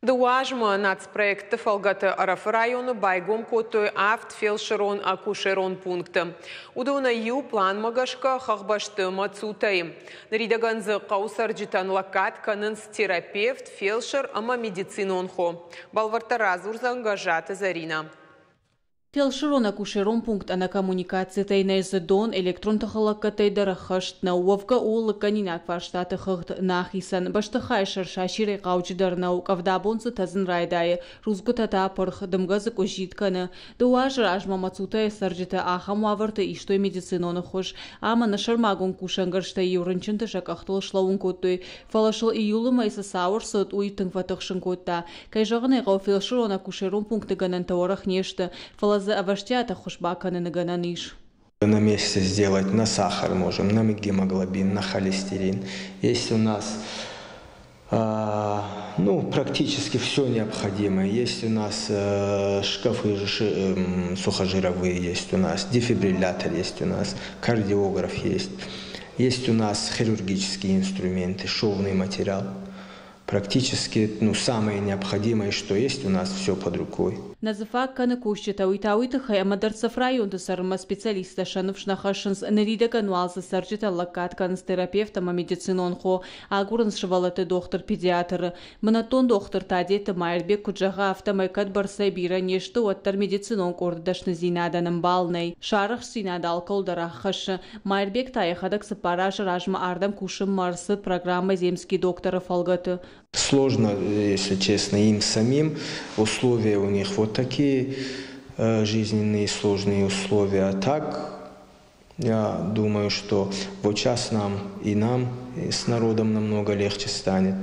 Дуажма нацпроекты фалгаты Араф районы байгом котой авт фельдшерон акушерон пункты. Удуна ю план магашка хахбашты мацутай. Наридаганзы каусар житан лакат канынс терапевт, фельдшер ама медицинонхо. Балвартара зурзангажаты Зарина. Фельдшерон акушерон пункт ана коммуникация тайнайзы дон электрон тахалакка тайдара хашт вовка улыканин акварштаты хыгт нахисан баштахай шаршашире каучидарнау кавдабонсы тазын райдайы рузгутата парх дымгазы кожитканы дуаж ражма мацутай саржита ахам вавырты иштой медициноны хош ама нашармагон кушангаршта юрынчынты шакахтол шлаун коттой фалашыл июлы майса саур сот уйтын ватықшын котта кайжағын айғау фельдшерон акушерон пункты ганан тауарах нешті На месте сделать на сахар можем, на гемоглобин, на холестерин. Есть у нас практически все необходимое. Есть у нас шкафы сухожировые, есть у нас дефибриллятор, есть у нас кардиограф, есть у нас хирургические инструменты, шовный материал. Практически самое необходимое, что есть у нас, все под рукой. Называк каны кушчета уйтауиты хаймадарцев районды сарма специалиста шанов шнахашынс нарида кануалсы саржита лакат канс терапевтама медицинонхо агурын шывалаты доктор-педиатр. Монотон доктор тадеты майрбек куджаға автомайкат барсай бира нешті оттар медицинон кордашны зинаданым балнай. Шарах синадал колдарах хашы. Майрбек таяхадак сапараж ражма ардам кушым марсыт программа земский доктора фалгаты. Сложно, если честно, им самим. Условия у них вот такие жизненные сложные условия. А так, я думаю, что вот сейчас нам и с народом намного легче станет,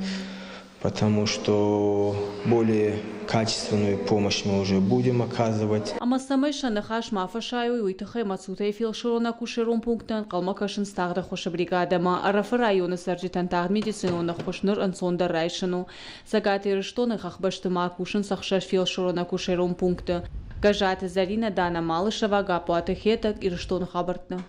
потому что более качественную помощь мы уже будем оказывать. Ама самай шанахаш мафашаю уйтахай мацутай фельдшерон акушерон пунктан калмакашын стагда хоша бригадама Араф районы саржитан таг медицинонах хошныр ансонда райшыну. Сагаты рыштоны хахбаштыма акушын сахшаш фельдшерон акушерон пункты. Гажаты Зарина Дана Малышева гапуаты хетак и рыштоны хабартны.